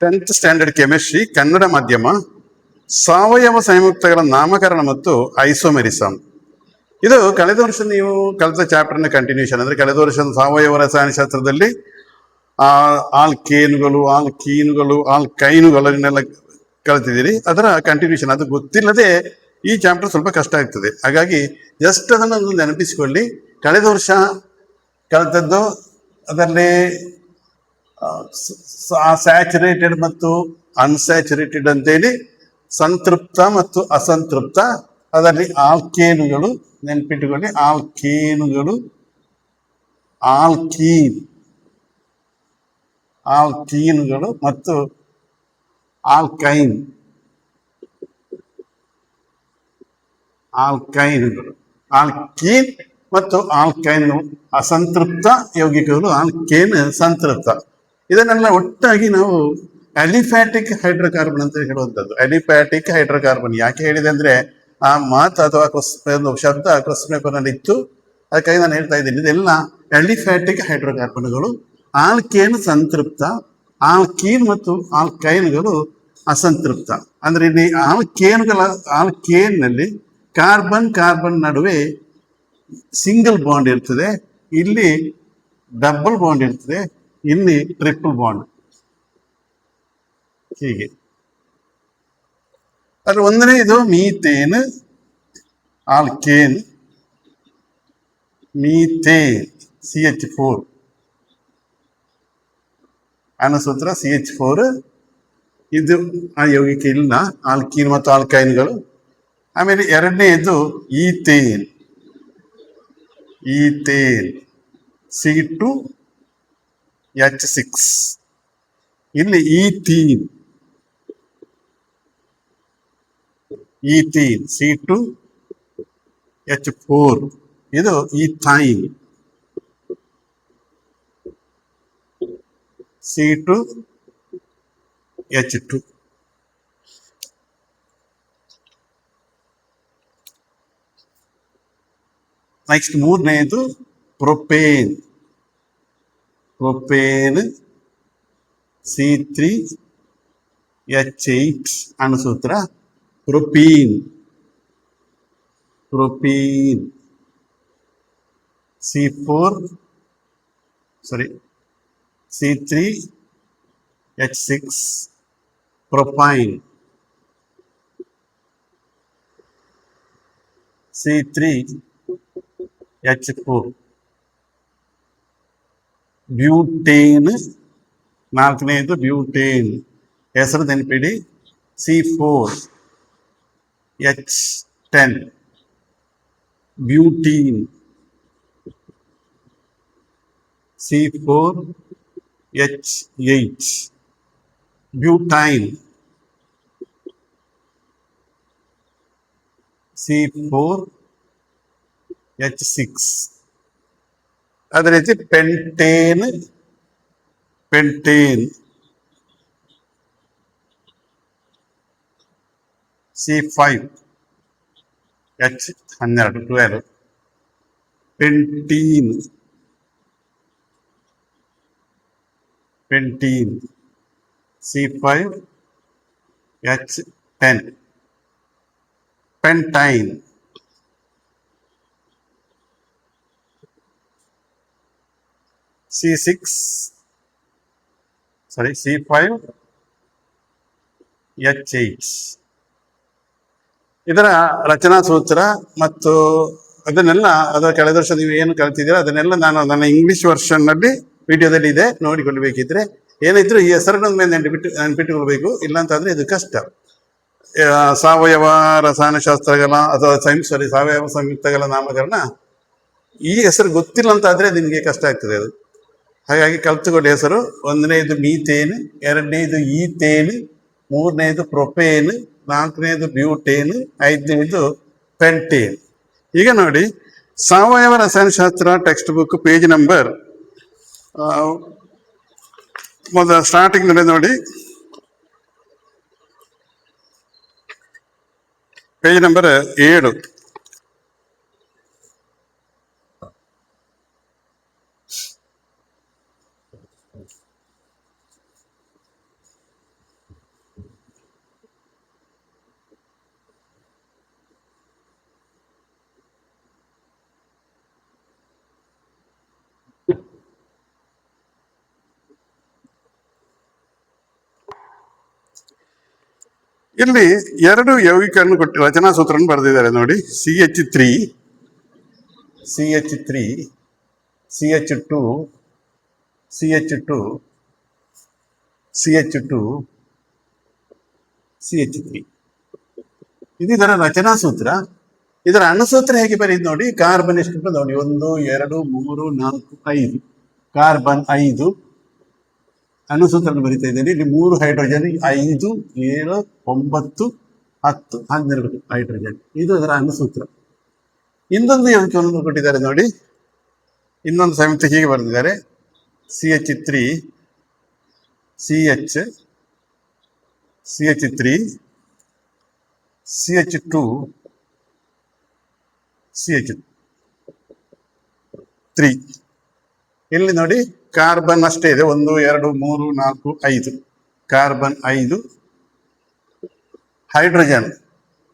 10th standard chemistry Kannada ಮಾಧ್ಯಮ ಸಾವಯವ ಸಂಯುಕ್ತಗಳ ನಾಮಕರಣ ಮತ್ತು ಐಸೋಮೆರಿಸಮ್. ಇದು ಕಳೆದ ವರ್ಷ ನೀವು ಕಲಿತ ಚಾಪ್ಟರ್ನ ಕಂಟಿನ್ಯೂಷನ್. ಅಂದ್ರೆ ಕಳೆದ ವರ್ಷ ಸಾವಯವ ರಸಾಯನಶಾಸ್ತ್ರದಲ್ಲಿ ಆಲ್ಕೇನುಗಳು, ಆಲ್ಕೈನುಗಳನ್ನೆಲ್ಲ ಕಲಿತಿದ್ದೀರಿ. ಅದರ ಕಂಟಿನ್ಯೂಷನ್. ಅದು ಗೊತ್ತಿಲ್ಲದೆ ಈ ಚಾಪ್ಟರ್ ಸ್ವಲ್ಪ ಕಷ್ಟ ಆಗ್ತದೆ. ಹಾಗಾಗಿ ಜಸ್ಟ್ ಅದನ್ನು ನೆನಪಿಸಿಕೊಳ್ಳಿ. ಕಳೆದ ವರ್ಷ ಕಲಿತದ್ದು ಅದರಲ್ಲಿ ಸ್ಯಾಚುರೇಟೆಡ್ ಮತ್ತು ಅನ್ಸ್ಯಾಚುರೇಟೆಡ್ ಅಂತೇಳಿ, ಸಂತೃಪ್ತ ಮತ್ತು ಅಸಂತೃಪ್ತ. ಅದರಲ್ಲಿ ಆಲ್ಕೇನುಗಳು ನೆನ್ಪಿಟ್ಟುಕೊಳ್ಳಿ. ಆಲ್ಕೀನುಗಳು ಮತ್ತು ಆಲ್ಕೈನುಗಳು. ಆಲ್ಕೀನ್ ಮತ್ತು ಆಲ್ಕೈನ್ಗಳು ಅಸಂತೃಪ್ತ ಯೌಗಿಕಗಳು, ಆಲ್ಕೇನ್ ಸಂತೃಪ್ತ. ಇದನ್ನೆಲ್ಲ ಒಟ್ಟಾಗಿ ನಾವು ಅಲಿಫ್ಯಾಟಿಕ್ ಹೈಡ್ರೋಕಾರ್ಬನ್ ಅಂತ ಹೇಳುವಂಥದ್ದು. ಅಲಿಫ್ಯಾಟಿಕ್ ಹೈಡ್ರೋಕಾರ್ಬನ್ ಯಾಕೆ ಹೇಳಿದೆ ಅಂದ್ರೆ ಆ ಮಾತು ಅಥವಾ ಒಂದು ಶಬ್ದ ಕ್ವೆಶ್ಚನ್ ಪೇಪರ್ ನಲ್ಲಿ ಇತ್ತು, ಅದಕ್ಕಾಗಿ ನಾನು ಹೇಳ್ತಾ ಇದ್ದೀನಿ. ಇದೆಲ್ಲ ಅಲಿಫ್ಯಾಟಿಕ್ ಹೈಡ್ರೋಕಾರ್ಬನ್ಗಳು. ಆಲ್ಕೇನ್ ಸಂತೃಪ್ತ, ಆಲ್ಕೀನ್ ಮತ್ತು ಆಲ್ಕೈನ್ಗಳು ಅಸಂತೃಪ್ತ. ಅಂದ್ರೆ ಇಲ್ಲಿ ಆಲ್ಕೇನ್ ನಲ್ಲಿ ಕಾರ್ಬನ್ ನಡುವೆ ಸಿಂಗಲ್ ಬಾಂಡ್ ಇರ್ತದೆ, ಇಲ್ಲಿ ಡಬಲ್ ಬಾಂಡ್ ಇರ್ತದೆ, ಇಲ್ಲಿ ಟ್ರಿಪಲ್ ಬಾಂಡ್. ಹೀಗೆ ಅದ್ರ ಒಂದನೇದು methane, alkane, methane CH4 ಅನುಸೂತ್ರ CH4. ಇದು ಆ ಯೌಗಿಕ ಇಲ್ಲ, ಆಲ್ಕೀನ್ ಮತ್ತು ಆಲ್ಕೈನ್ಗಳು. ಆಮೇಲೆ ಎರಡನೇದು ಈಥೇನ್ C2H6. ಇಲ್ಲಿ ಈಥೀನ್ C2H4. ಇದು ಈಥೈನ್ C2H2. ನೆಕ್ಸ್ಟ್ ಮೂರನೇದು propane C3H8 ಅಣುಸೂತ್ರ. ಪ್ರೊಪೀನ್ C3H6. ಪ್ರೊಪೈನ್ C3H4. Butane ನಾಲ್ಕನೇದು ಬ್ಯೂಟೇನ್. ಹೆಸರು ನೆನಪಿಡಿ, C4H10. ಬ್ಯೂಟೀನ್ C4H8. Butyne C4H6. ಅದೇ ರೀತಿ pentane C5H12. Pentene C5H10. ಪೆಂಟೈನ್ C5H8. ಇದರ ರಚನಾ ಸೂತ್ರ ಮತ್ತು ಅದನ್ನೆಲ್ಲ ಅದರ ಕಳೆದ ವರ್ಷ ನೀವು ಏನು ಕಲ್ತಿದ್ದೀರಾ ಅದನ್ನೆಲ್ಲ ನಾನು ನನ್ನ ಇಂಗ್ಲಿಷ್ ವರ್ಷನ್ ನಲ್ಲಿ ವಿಡಿಯೋದಲ್ಲಿ ಇದೆ, ನೋಡಿಕೊಳ್ಬೇಕಿದ್ರೆ. ಏನಿದ್ರು ಈ ಹೆಸರನ್ನ ನೆನ್ಪಿಟ್ಟುಕೊಳ್ಬೇಕು, ಇಲ್ಲಾಂತಾದ್ರೆ ಇದು ಕಷ್ಟ. ಸಾವಯವ ರಸಾಯನಶಾಸ್ತ್ರಗಳ ಅಥವಾ ಸಾವಯವ ಸಂಯುಕ್ತಗಳ ನಾಮಕರಣ ಈ ಹೆಸರು ಗೊತ್ತಿಲ್ಲ ಅಂತಾದ್ರೆ ನಿಮಗೆ ಕಷ್ಟ ಆಗ್ತದೆ ಅದು. ಹಾಗಾಗಿ ಕಲ್ತುಕೊಳ್ಳಿ ಹೆಸರು. ಒಂದನೇದು ಮೀಥೇನ್, ಎರಡನೇದು ಈಥೇನ್, ಮೂರನೇದು ಪ್ರೊಪೇನ್, ನಾಲ್ಕನೇದು ಬ್ಯೂಟೇನ್, ಐದನೇದು ಪೆಂಟೇನ್. ಈಗ ನೋಡಿ, ಸಾವಯವ ರಸಾಯನಶಾಸ್ತ್ರ text book page number starting ನೋಡಿ, ಪೇಜ್ ನಂಬರ್ 7. ಇಲ್ಲಿ ಎರಡು ಯೌಗಿಕನ್ನು ಕೊಟ್ಟು ರಚನಾ ಸೂತ್ರವನ್ನು ಬರೆದಿದ್ದಾರೆ ನೋಡಿ. CH3 CH3 CH2 CH2 CH2 CH3 ಇದು ಇದರ ರಚನಾ ಸೂತ್ರ. ಇದರ ಅಣುಸೂತ್ರ ಹೇಗೆ ಬರೀದ್ ನೋಡಿ. ಕಾರ್ಬನ್ ಎಷ್ಟು ನೋಡಿ, 1 2 3 4 5 ಕಾರ್ಬನ್ 5 ಅಣುಸೂತ್ರ ಬರೀತಾ ಇದ್ದೇನೆ. ಇಲ್ಲಿ 3 ಹೈಡ್ರೋಜನ್, 5 7 9 10 12 ಹೈಡ್ರೋಜನ್, ಇದು ಅದರ ಅಣುಸೂತ್ರ. ಇನ್ನೊಂದು ಯೌಗಿಕವನ್ನು ಕೊಟ್ಟಿದ್ದಾರೆ ನೋಡಿ. ಇನ್ನೊಂದು ಸಂಯುಕ್ತ ಹೀಗೆ ಬರೆದಿದ್ದಾರೆ. CH3 CH CH3 CH2 CH3. ಇಲ್ಲಿ ನೋಡಿ ಕಾರ್ಬನ್ ಅಷ್ಟೇ ಇದೆ, 1 2 3 4 5 ಕಾರ್ಬನ್ 5, ಹೈಡ್ರೋಜನ್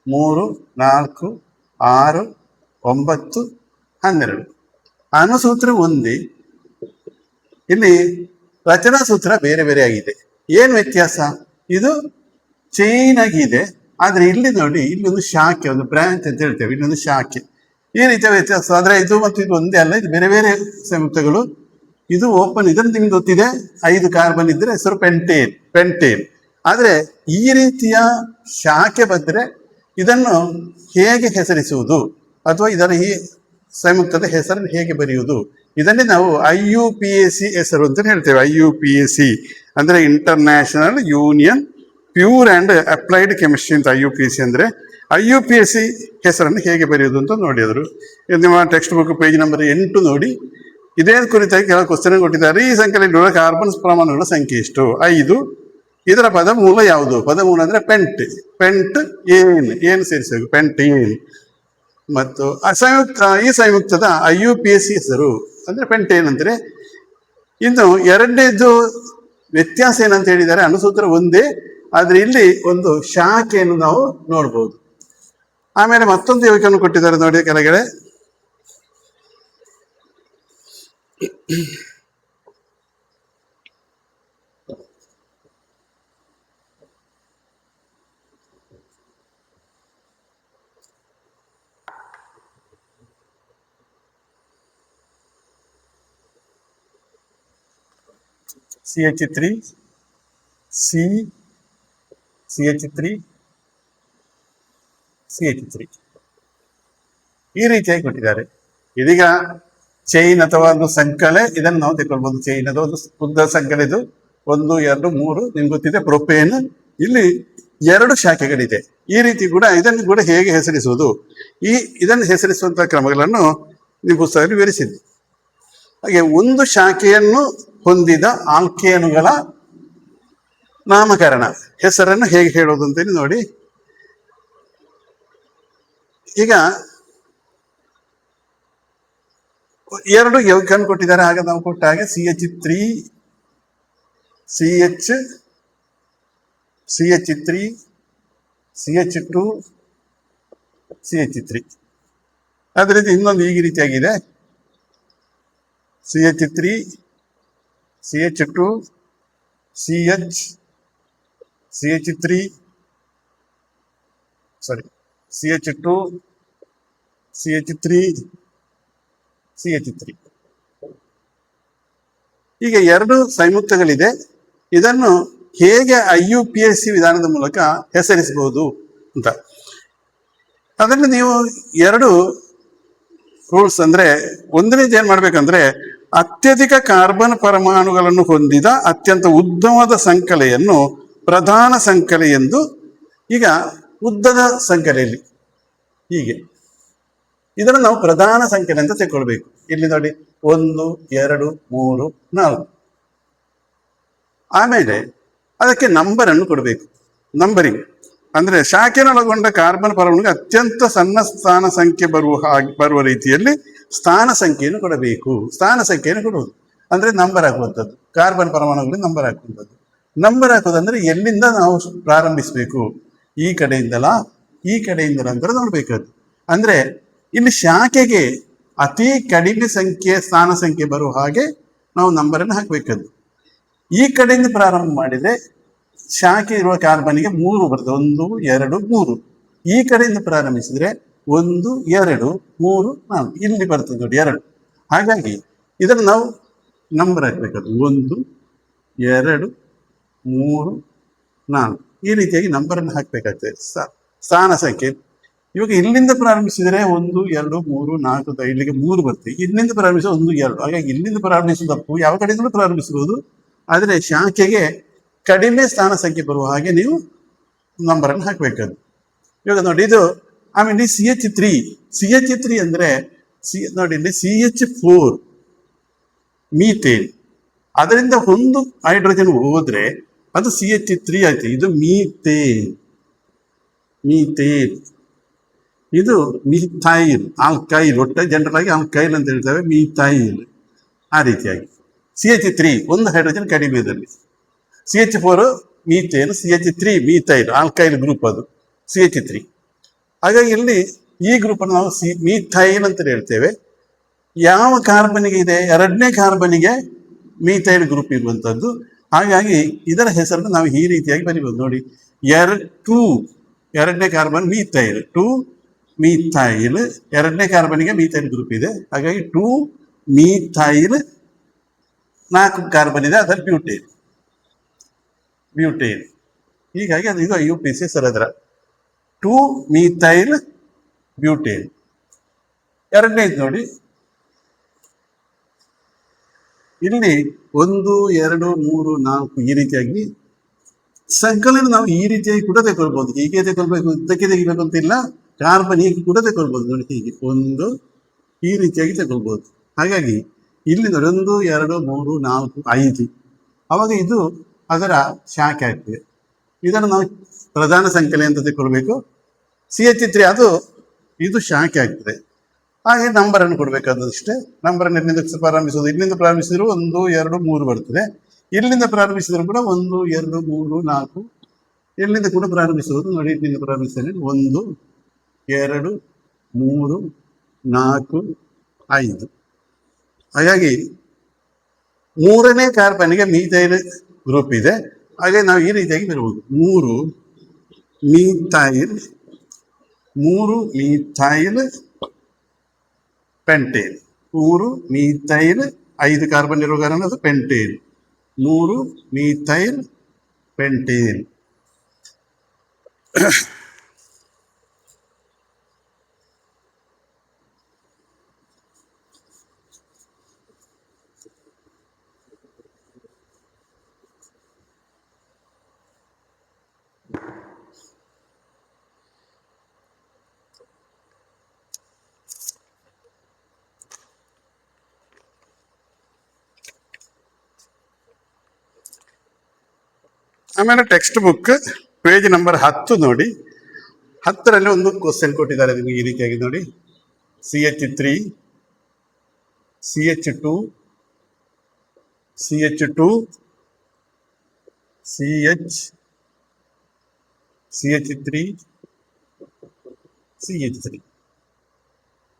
3 4 6 9 12. ಅಣುಸೂತ್ರ ಒಂದೇ, ಇಲ್ಲಿ ರಚನಾ ಸೂತ್ರ ಬೇರೆ ಬೇರೆ ಆಗಿದೆ. ಏನು ವ್ಯತ್ಯಾಸ? ಇದು ಚೈನ್ ಆಗಿದೆ, ಆದ್ರೆ ಇಲ್ಲಿ ನೋಡಿ, ಇಲ್ಲಿ ಒಂದು ಶಾಖೆ, ಒಂದು ಬ್ರಾಂಚ್ ಅಂತ ಹೇಳ್ತೇವೆ, ಇಲ್ಲೊಂದು ಶಾಖೆ. ಈ ರೀತಿಯ ವ್ಯತ್ಯಾಸ. ಆದ್ರೆ ಇದು ಮತ್ತು ಇದು ಒಂದೇ ಅಲ್ಲ, ಇದು ಬೇರೆ ಬೇರೆ ಸಂಯುಕ್ತಗಳು. ಇದು ಓಪನ್, ಇದನ್ನು ನಿಮ್ಗೆ ಗೊತ್ತಿದೆ, 5 ಕಾರ್ಬನ್ ಇದ್ರೆ ಹೆಸರು ಪೆಂಟೇನ್. ಆದ್ರೆ ಈ ರೀತಿಯ ಶಾಖೆ ಬಂದ್ರೆ ಇದನ್ನು ಹೇಗೆ ಹೆಸರಿಸುವುದು, ಅಥವಾ ಇದರ ಈ ಸಂಯುಕ್ತದ ಹೆಸರನ್ನು ಹೇಗೆ ಬರೆಯುವುದು, ಇದನ್ನೇ ನಾವು IUPAC ಹೆಸರು ಅಂತ ಹೇಳ್ತೇವೆ. IUPAC ಅಂದ್ರೆ international union pure and applied chemistry ಅಂತ IUPAC ಅಂದ್ರೆ. IUPAC ಹೆಸರನ್ನು ಹೇಗೆ ಬರೆಯುವುದು ಅಂತ ನೋಡಿದ್ರು. ನಿಮ್ಮ ಟೆಕ್ಸ್ಟ್ ಬುಕ್ ಪೇಜ್ ನಂಬರ್ 8 ನೋಡಿ. ಇದೇ ಕುರಿತಾಗಿ ಕೆಲವು ಕ್ವಶನ್ ಕೊಟ್ಟಿದ್ದಾರೆ. ಈ ಸಂಖ್ಯೆಯಲ್ಲಿ ಕಾರ್ಬನ್ ಪ್ರಮಾಣಗಳ ಸಂಖ್ಯೆ ಎಷ್ಟು? 5. ಇದರ ಪದಮೂಲ ಯಾವುದು? ಪದಮೂಲ ಅಂದ್ರೆ ಪೆಂಟ್ ಏನ್ ಸೇರಿಸಬೇಕು, ಪೆಂಟ್ ಏನ್. ಮತ್ತು ಈ ಸಂಯುಕ್ತದ IUPAC ಹೆಸರು ಅಂದ್ರೆ ಪೆಂಟೇನ್ ಅಂತಾರೆ. ಇನ್ನು ಎರಡನೇದು ವ್ಯತ್ಯಾಸ ಏನಂತ ಹೇಳಿದ್ದಾರೆ, ಅಣುಸೂತ್ರ ಒಂದೇ, ಆದ್ರೆ ಇಲ್ಲಿ ಒಂದು ಶಾಖೆಯನ್ನು ನಾವು ನೋಡ್ಬೋದು. ಆಮೇಲೆ ಮತ್ತೊಂದು ಯೌಗಿಕವನ್ನು ಕೊಟ್ಟಿದ್ದಾರೆ ನೋಡಿ ಕೆಳಗಡೆ. CH3 CH3 CH3 ಈ ರೀತಿಯಾಗಿ ಕೊಟ್ಟಿದ್ದಾರೆ. ಇದೀಗ ಚೈನ್ ಅಥವಾ ಒಂದು ಸಂಕಲೆ, ಇದನ್ನು ನಾವು ತೆಗೆದುಕೊಳ್ಬಹುದು. ಚೈನ್ ಅದು ಒಂದು ಉದ್ದ ಸಂಕಲೆದು 1 2 3 ನಿಮ್ಗೆ ಗೊತ್ತಿದೆ, ಪ್ರೊಪೇನ್. ಇಲ್ಲಿ 2 ಶಾಖೆಗಳಿದೆ. ಈ ರೀತಿ ಕೂಡ ಇದನ್ನು ಕೂಡ ಹೇಗೆ ಹೆಸರಿಸುವುದು, ಇದನ್ನು ಹೆಸರಿಸುವಂತಹ ಕ್ರಮಗಳನ್ನು ನೀವು ಪುಸ್ತಕದಲ್ಲಿ ವಿವರಿಸಿದ್ದೆ. ಹಾಗೆ ಒಂದು ಶಾಖೆಯನ್ನು ಹೊಂದಿದ ಆಲ್ಕೇನುಗಳ ನಾಮಕರಣ ಹೆಸರನ್ನು ಹೇಗೆ ಹೇಳೋದು ಅಂತೇಳಿ ನೋಡಿ. ಈಗ 2 ಯೌಗಿಕವನ್ನು ಕೊಟ್ಟಿದ್ದಾರೆ. ಆಗ ನಾವು ಕೊಟ್ಟ ಹಾಗೆ CH3 CH3 CH2 CH3. ಅದರಿಂದ ಇನ್ನೊಂದು ಈ ರೀತಿಯಾಗಿದೆ. CH3 CH2 CH3 CH2 CH3 CH3. ಈಗ 2 ಸಂಯುಕ್ತಗಳಿದೆ. ಇದನ್ನು ಹೇಗೆ IUPAC ವಿಧಾನದ ಮೂಲಕ ಹೆಸರಿಸಬಹುದು ಅಂತ. ಅದನ್ನು ನೀವು 2 ರೂಲ್ಸ್ ಅಂದ್ರೆ, ಒಂದನೇದು ಏನ್ ಮಾಡ್ಬೇಕಂದ್ರೆ, ಅತ್ಯಧಿಕ ಕಾರ್ಬನ್ ಪರಮಾಣುಗಳನ್ನು ಹೊಂದಿದ ಅತ್ಯಂತ ಉದ್ದವಾದ ಸಂಕಲೆಯನ್ನು ಪ್ರಧಾನ ಸಂಕಲೆ ಎಂದು. ಈಗ ಉದ್ದದ ಸಂಕಲೆಯಲ್ಲಿ ಹೀಗೆ ಇದನ್ನು ನಾವು ಪ್ರಧಾನ ಸಂಖ್ಯೆ ಅಂತ ತೆಕ್ಕೊಳ್ಬೇಕು. ಇಲ್ಲಿ ನೋಡಿ 1 2 3 4. ಆಮೇಲೆ ಅದಕ್ಕೆ ನಂಬರ್ ಅನ್ನು ಕೊಡಬೇಕು. ನಂಬರಿಂಗ್ ಅಂದ್ರೆ ಶಾಖೆನೊಳಗೊಂಡ ಕಾರ್ಬನ್ ಪರಮಾಣುಗೆ ಅತ್ಯಂತ ಸಣ್ಣ ಸ್ಥಾನ ಸಂಖ್ಯೆ ಬರುವ ರೀತಿಯಲ್ಲಿ ಸ್ಥಾನ ಸಂಖ್ಯೆಯನ್ನು ಕೊಡಬೇಕು. ಸ್ಥಾನ ಸಂಖ್ಯೆಯನ್ನು ಕೊಡುವುದು ಅಂದ್ರೆ ನಂಬರ್ ಹಾಕುವಂಥದ್ದು. ಕಾರ್ಬನ್ ಪರಮಾಣುಗಳಿಗೆ ನಂಬರ್ ಹಾಕುವಂಥದ್ದು. ನಂಬರ್ ಹಾಕೋದಂದ್ರೆ ಎಲ್ಲಿಂದ ನಾವು ಪ್ರಾರಂಭಿಸಬೇಕು, ಈ ಕಡೆಯಿಂದಲ ಅಂತ ನೋಡ್ಬೇಕದು. ಅಂದ್ರೆ ಇಲ್ಲಿ ಶಾಖೆಗೆ ಅತಿ ಕಡಿಮೆ ಸ್ಥಾನ ಸಂಖ್ಯೆ ಬರುವ ಹಾಗೆ ನಾವು ನಂಬರನ್ನು ಹಾಕಬೇಕದು. ಈ ಕಡೆಯಿಂದ ಪ್ರಾರಂಭ ಮಾಡಿದ್ರೆ ಶಾಖೆ ಇರುವ ಕಾರ್ಬನ್ಗೆ 3 ಬರ್ತದೆ, 1 2 3. ಈ ಕಡೆಯಿಂದ ಪ್ರಾರಂಭಿಸಿದ್ರೆ 1 2 3 4 ಇಲ್ಲಿ ಬರ್ತದೆ ನೋಡಿ 2. ಹಾಗಾಗಿ ಇದನ್ನು ನಾವು ನಂಬರ್ ಹಾಕ್ಬೇಕಾದ್ರು 1 2 3 4 ಈ ರೀತಿಯಾಗಿ ನಂಬರನ್ನು ಹಾಕಬೇಕಾಗ್ತದೆ, ಸ್ಥಾನ ಸಂಖ್ಯೆ. ಇವಾಗ ಇಲ್ಲಿಂದ ಪ್ರಾರಂಭಿಸಿದರೆ 1 2 3 4 ಇಲ್ಲಿಗೆ 3 ಬರ್ತದೆ. ಇಲ್ಲಿಂದ ಪ್ರಾರಂಭಿಸುವ 1 2. ಹಾಗಾಗಿ ಇಲ್ಲಿಂದ ಪ್ರಾರಂಭಿಸುವ ತಪ್ಪು, ಯಾವ ಕಡೆಯಿಂದಲೂ ಪ್ರಾರಂಭಿಸಬಹುದು, ಆದರೆ ಶಾಖೆಗೆ ಕಡಿಮೆ ಸ್ಥಾನ ಸಂಖ್ಯೆ ಬರುವ ಹಾಗೆ ನೀವು ನಂಬರನ್ನು ಹಾಕಬೇಕಾದ್ರು. ಇವಾಗ ನೋಡಿ ಇದು, ಆಮೇಲೆ CH3. CH3 ಅಂದ್ರೆ ನೋಡಿ ಇಲ್ಲಿ CH4 ಮೀಥೇನ್, ಅದರಿಂದ ಒಂದು ಹೈಡ್ರೋಜನ್ ಹೋದ್ರೆ ಅದು CH3 ಆಯ್ತು. ಇದು ಮೀಥೇನ್. ಇದು ಮಿಥೈಲ್ ಆಲ್ಕೈಲ್, ಒಟ್ಟ ಜನರಲ್ ಆಗಿ ಆಲ್ಕೈಲ್ ಅಂತ ಹೇಳ್ತೇವೆ, ಮಿಥೈಲ್. ಆ ರೀತಿಯಾಗಿ CH3 ಒಂದು ಹೈಡ್ರೋಜನ್ ಕಡಿಮೆ ಇದರಲ್ಲಿ. CH4 methane, CH3 methyl alkyl group, ಅದು CH3. ಹಾಗಾಗಿ ಇಲ್ಲಿ ಈ ಗ್ರೂಪ್ ಅನ್ನು ನಾವು ಮೀಥೈಲ್ ಅಂತ ಹೇಳ್ತೇವೆ. ಯಾವ ಕಾರ್ಬನ್ಗೆ ಇದೆ, 2ನೇ ಕಾರ್ಬನ್ಗೆ ಮೀಥೈಲ್ ಗ್ರೂಪ್ ಇರುವಂತದ್ದು. ಹಾಗಾಗಿ ಇದರ ಹೆಸರನ್ನು ನಾವು ಈ ರೀತಿಯಾಗಿ ಬರೀಬಹುದು ನೋಡಿ. 2ನೇ ಕಾರ್ಬನ್ ಮೀಥೈಲ್, 2 ಮೀಥೈಲ್. 2ನೇ ಕಾರ್ಬನ್ಗೆ ಮೀಥೈಲ್ ಗ್ರೂಪ್ ಇದೆ, ಹಾಗಾಗಿ 2 ಮೀಥೈಲ್. 4 ಕಾರ್ಬನ್ ಇದೆ, ಅದರ ಬ್ಯೂಟೇನ್. ಹೀಗಾಗಿ ಅದು ಇದು UPC ಸರದ್ರ 2 ಮೀಥೈಲ್ ಬ್ಯೂಟೇನ್. 2ನೇದು ನೋಡಿ ಇಲ್ಲಿ 1 2 3 4 ಈ ರೀತಿಯಾಗಿ ಸಂಕಲನ ನಾವು ಈ ರೀತಿಯಾಗಿ ಕೂಡ ತಗೊಳ್ಬಹುದು. ಹೀಗೆ ತಗೊಳ್ಬೇಕು, ಇದಕ್ಕೆ ತೆಗಿಬೇಕು ಅಂತ ಇಲ್ಲ. ಕಾರ್ಬನ್ ಹೀಗೆ ಕೂಡ ತಗೊಳ್ಬಹುದು ನೋಡಿ, ಹೀಗೆ 1 ಈ ರೀತಿಯಾಗಿ ತಗೊಳ್ಬಹುದು. ಹಾಗಾಗಿ ಇಲ್ಲಿ ನೋಡಿ 1 2 3 4 5. ಅವಾಗ ಇದು ಅದರ ಶಾಖೆ ಆಗ್ತದೆ. ಇದನ್ನು ನಾವು ಪ್ರಧಾನ ಸಂಕಲೆ ಅಂತ ತಗೊಳ್ಬೇಕು. CH3 ಇದು ಶಾಖೆ ಆಗ್ತದೆ. ಹಾಗೆ ನಂಬರನ್ನು ಕೊಡಬೇಕಾದಷ್ಟೇ. ನಂಬರನ್ನು ಇಲ್ಲಿಂದ ಪ್ರಾರಂಭಿಸೋದು, ಇಲ್ಲಿಂದ ಪ್ರಾರಂಭಿಸಿದ್ರು 1 2 3 ಬರ್ತದೆ. ಇಲ್ಲಿಂದ ಪ್ರಾರಂಭಿಸಿದ್ರು ಕೂಡ 1 2 3 4. ಇಲ್ಲಿಂದ ಕೂಡ ಪ್ರಾರಂಭಿಸುವುದು ನೋಡಿ, ಇಲ್ಲಿಂದ ಪ್ರಾರಂಭಿಸಿದ್ರೆ 1 2 3 4 5. ಹಾಗಾಗಿ 3ನೇ ಕಾರ್ಬನ್ಗೆ ಮೀಥೈಲ್ ಗ್ರೂಪ್ ಇದೆ. ಹಾಗೆ ನಾವು ಈ ರೀತಿಯಾಗಿ ಬರಬಹುದು, 3 ಮೀಥೈಲ್ ಪೆಂಟೇನ್. 3 ಮೀಥೈಲ್, 5 ಕಾರ್ಬನ್ ಇರುವ ಕಾರಣ ಅದು ಪೆಂಟೇನ್. 3 methyl pentane. ಆಮೇಲೆ ಟೆಕ್ಸ್ಟ್ ಬುಕ್ ಪೇಜ್ ನಂಬರ್ 10 ನೋಡಿ. 10ರಲ್ಲಿ ಒಂದು ಕ್ವಶನ್ ಕೊಟ್ಟಿದ್ದಾರೆ ನಿಮಗೆ ಈ ರೀತಿಯಾಗಿ ನೋಡಿ. CH3 CH2 CH2 CH3 CH3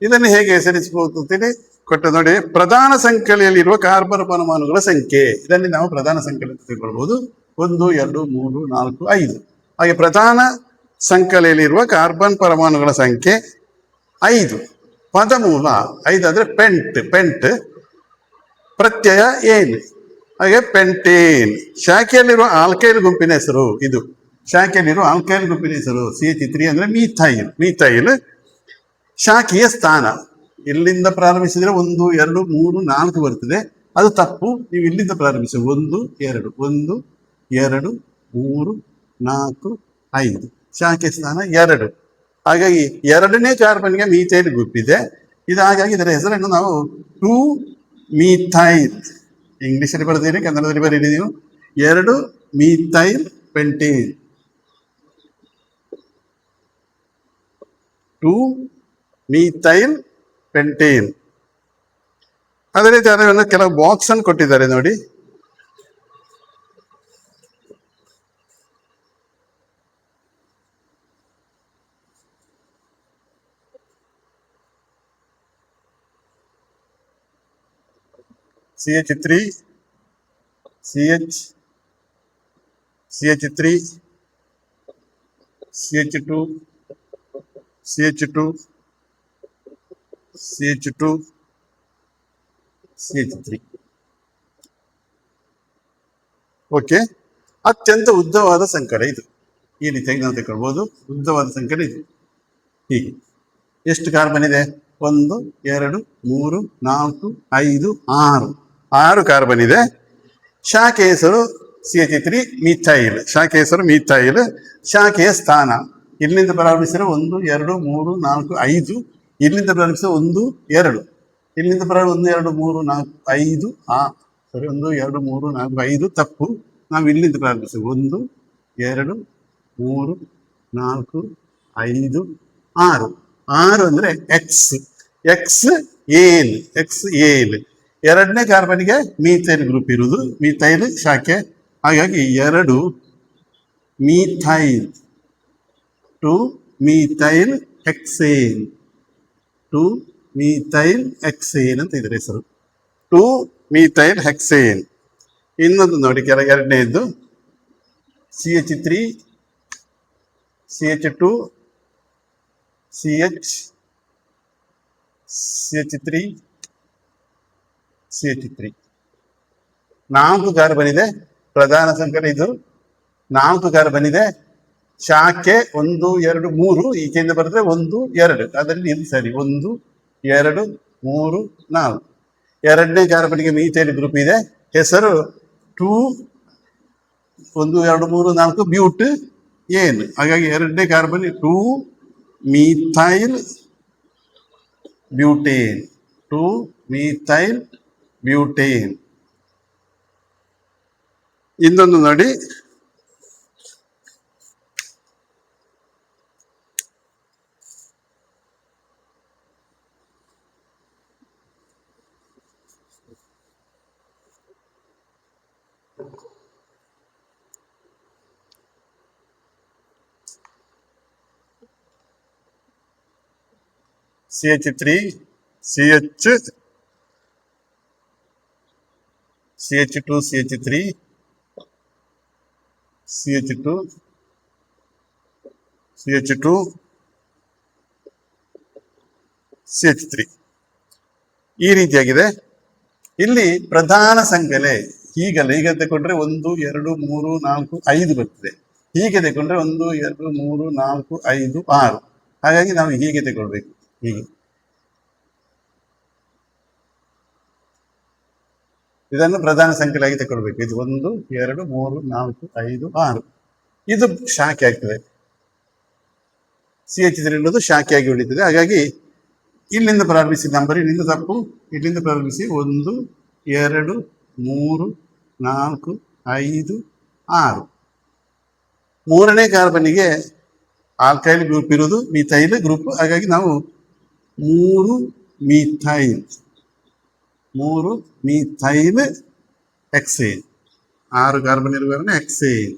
ಇದನ್ನು ಹೇಗೆ ಹೆಸರಿಸಬಹುದು ಅಂತೇಳಿ ಕೊಟ್ಟ ನೋಡಿ. ಪ್ರಧಾನ ಸಂಖ್ಯೆಯಲ್ಲಿರುವ ಕಾರ್ಬನ್ ಪರಮಾಣುಗಳ ಸಂಖ್ಯೆ, ಇದನ್ನು ನಾವು ಪ್ರಧಾನ ಸಂಖ್ಯೆ ಅಂತ ತಿಳ್ಕೊಳ್ಬಹುದು. 1 2 3 4 5. ಹಾಗೆ ಪ್ರಧಾನ ಸಂಖ್ಯೆಯಲ್ಲಿರುವ ಕಾರ್ಬನ್ ಪರಮಾಣುಗಳ ಸಂಖ್ಯೆ 5. ಪದಮೂಲ 5 ಅಂದ್ರೆ ಪೆಂಟ್. ಪ್ರತ್ಯಯ ಏನು, ಹಾಗೆ ಪೆಂಟೇನ್. ಶಾಖೆಯಲ್ಲಿರುವ ಆಲ್ಕೈಲ್ ಗುಂಪಿನ ಹೆಸರು ಇದು. ಶಾಖೆಯಲ್ಲಿರುವ ಆಲ್ಕೈಲ್ ಗುಂಪಿನ ಹೆಸರು CH3 ಅಂದ್ರೆ ಮೀಥೈಲ್. ಶಾಖೆಯ ಸ್ಥಾನ ಇಲ್ಲಿಂದ ಪ್ರಾರಂಭಿಸಿದ್ರೆ 1 2 3 4 ಬರ್ತದೆ, ಅದು ತಪ್ಪು. ನೀವು ಇಲ್ಲಿಂದ ಪ್ರಾರಂಭಿಸಿ 1 2 1 2 3 4 5. ಶಾಖೆ ಸ್ಥಾನ 2. ಹಾಗಾಗಿ 2ನೇ ಕಾರ್ಬನ್ಗೆ ಮೀಥೈಲ್ ಗ್ರೂಪ್ ಇದೆ. ಇದು ಹಾಗಾಗಿ ಇದರ ಹೆಸರನ್ನು ನಾವು 2 ಮೀಥೈಲ್, ಇಂಗ್ಲಿಷಲ್ಲಿ ಬರ್ತೀನಿ, ಕನ್ನಡದಲ್ಲಿ ಬರೀರಿ ನೀವು, 2 ಮೀಥೈಲ್ ಪೆಂಟೇನ್. 2 methyl pentane. ಅದೇ ರೀತಿ ಅದನ್ನು ಕೆಲವು ಬಾಕ್ಸ್ ಅನ್ನು ಕೊಟ್ಟಿದ್ದಾರೆ ನೋಡಿ. CH3 CH CH3, CH2, CH2, CH2, CH3. Okay, ಅತ್ಯಂತ ಉದ್ದವಾದ ಸಂಕರ ಇದು. ಈ ರೀತಿಯಾಗಿ ನಾವು ತಗೊಳ್ಬೋದು. ಉದ್ದವಾದ ಸಂಕರ ಇದು. ಹೀಗೆ ಎಷ್ಟು ಕಾರ್ಬನ್ ಇದೆ? 1, 2, 3, 4, 5, 6 ಕಾರ್ಬನ್ ಇದೆ. ಶಾಖೆ ಹೆಸರು CH3 ಮಿಥೈಲ್. ಶಾಖೆ ಹೆಸರು ಮಿಥೈಲ್. ಶಾಖೆಯ ಸ್ಥಾನ ಇಲ್ಲಿಂದ ಪ್ರಾರಂಭಿಸಿದ್ರೆ 1, 2, 3, 4, 5. ಇಲ್ಲಿಂದ ಪ್ರಾರಂಭಿಸಿದ್ರೆ 1, 2. ಇಲ್ಲಿಂದ ಪ್ರಾರಂಭ 1, 2, 3, 4, 5. ಸರಿ, 1, 2, 3, 4, 5 ತಪ್ಪು. ನಾವು ಇಲ್ಲಿಂದ ಪ್ರಾರಂಭಿಸ್ತೇವೆ. 1, 2, 3, 4, 5, 6. 6 ಅಂದ್ರೆ ಎಕ್ಸ್ ಏನ್. ಎರಡನೇ ಕಾರ್ಬನ್ಗೆ ಮೀಥೈಲ್ ಗ್ರೂಪ್ ಇರುವುದು, ಮೀಥೈಲ್ ಶಾಖೆ. ಹಾಗಾಗಿ 2 ಮೀಥೈಲ್, 2 ಮೀಥೈಲ್ ಹೆಕ್ಸೇನ್, 2 ಮೀಥೈಲ್ ಹೆಕ್ಸೇನ್ ಅಂತ ಇದ್ರ ಹೆಸರು, 2 ಮೀಥೈಲ್ ಹೆಕ್ಸೇನ್. ಇನ್ನೊಂದು ನೋಡಿ, ಎರಡನೇದು CH3, CH2, CH3, CH3. 4 carbon ಇದೆ. ಪ್ರಧಾನ ಸಂಕರ ಇದು. 4 ಕಾರ್ಬನ್ ಇದೆ. ಶಾಖೆ 1, 2, 3. ಈಚೆಯಿಂದ ಬರೆದ್ರೆ 1, 2. ಅದರಲ್ಲಿ ಇದು ಸರಿ. 1, 2, 3, 4. ಎರಡನೇ ಕಾರ್ಬನ್ಗೆ ಮೀಥೈಲ್ ಗ್ರೂಪ್ ಇದೆ. ಹೆಸರು 2, 1, 2, 3, 4 ಬ್ಯೂಟ್ ಏನ್. ಹಾಗಾಗಿ ಎರಡನೇ carbon 2 methyl butane, 2 methyl butane. ಇನ್ನೊಂದು ನೋಡಿ, CH3, CH2, CH3, CH2, CH2, CH3. ಈ ರೀತಿಯಾಗಿದೆ. ಇಲ್ಲಿ ಪ್ರಧಾನ ಸಂಖ್ಯೆ ಹೀಗೆ ತಗೊಂಡ್ರೆ 1, 2, 3, 4, 5 ಬರ್ತದೆ. ಹೀಗೆ ತಗೊಂಡ್ರೆ 1, 2, 3, 4, 5, 6. ಹಾಗಾಗಿ ನಾವು ಹೀಗೆ ತಗೊಳ್ಬೇಕು. ಹೀಗೆ ಇದನ್ನು ಪ್ರಧಾನ ಸಂಖ್ಯೆಯಾಗಿ ತಗೊಳ್ಬೇಕು. ಇದು 1, 2, 3, 4, 5, 6. ಇದು ಶಾಖೆ ಆಗ್ತದೆ. CH3 ಅನ್ನೋದು ಶಾಖೆಯಾಗಿ ಉಳಿತದೆ. ಹಾಗಾಗಿ ಇಲ್ಲಿಂದ ಪ್ರಾರಂಭಿಸಿ ನಂಬರ್, ಇಲ್ಲಿಂದ ತಪ್ಪು. ಇಲ್ಲಿಂದ ಪ್ರಾರಂಭಿಸಿ 1, 2, 3, 4, 5, 6. ಮೂರನೇ ಕಾರ್ಬನ್ನಿಗೆ ಆಲ್ಕೈಲ್ ಗ್ರೂಪ್ ಇರುವುದು, ಮಿಥೈಲ್ ಗ್ರೂಪ್. ಹಾಗಾಗಿ ನಾವು 3 ಮೀಥೈಲ್ ಹೆಕ್ಸೇನ್. 6 ಕಾರ್ಬನ್ ಇರುವ ಹೆಕ್ಸೇನ್,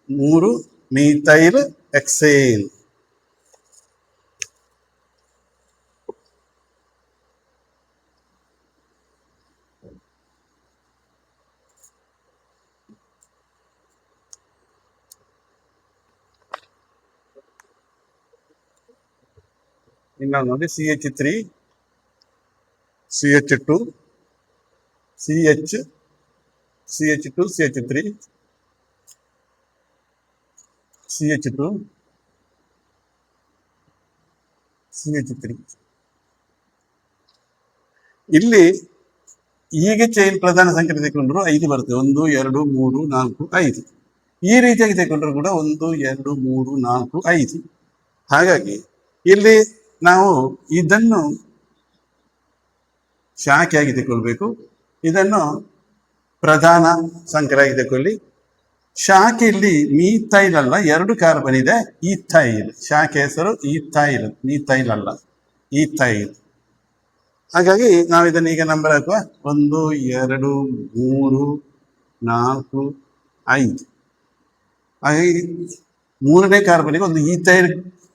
3 ಮೀಥೈಲ್ ಹೆಕ್ಸೇನ್. ಇನ್ನೊಂದು ನೋಡಿ, CH3, CH2, CH2, CH3, CH2, CH3. ಇಲ್ಲಿ ಹೀಗೆ ಚೈನ್ ಪ್ರಧಾನ ಸಂಖ್ಯೆ ತೆಗೆದುಕೊಂಡ್ರು 5 ಬರುತ್ತೆ. 1, 2, 3, 4, 5. ಈ ರೀತಿಯಾಗಿ ತೆಗೆದುಕೊಂಡ್ರು ಕೂಡ 1, 2, 3, 4, 5. ಹಾಗಾಗಿ ಇಲ್ಲಿ ನಾವು ಇದನ್ನು ಶಾಖೆಯಾಗಿ ತಗೊಳ್ಬೇಕು, ಇದನ್ನು ಪ್ರಧಾನ ಸಂಖ್ಯೆಯಾಗಿ ತಗೊಳ್ಳಿ. ಶಾಖೆಯಲ್ಲಿ ಮೀಥೈಲ್ ಅಲ್ಲ, 2 ಕಾರ್ಬನ್ ಇದೆ, ಈಥೈಲ್. ಶಾಖೆ ಹೆಸರು ಈಥೈಲ್, ಮೀಥೈಲ್ ಅಲ್ಲ, ಈಥೈಲ್. ಹಾಗಾಗಿ ನಾವು ಇದನ್ನು ಈಗ ನಂಬರ್ ಹಾಕುವ. 1, 2, 3, 4, 5. ಹಾಗಾಗಿ ಮೂರನೇ ಕಾರ್ಬನ್ಗೆ ಒಂದು ಈಥೈಲ್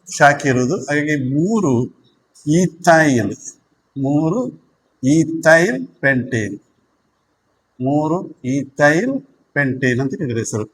ಶಾಖೆ ಇರುವುದು. ಹಾಗಾಗಿ 3 ethyl, 3 ethyl pentane, 3 ethyl pentane ಅಂತ ಇದರ ಹೆಸರು.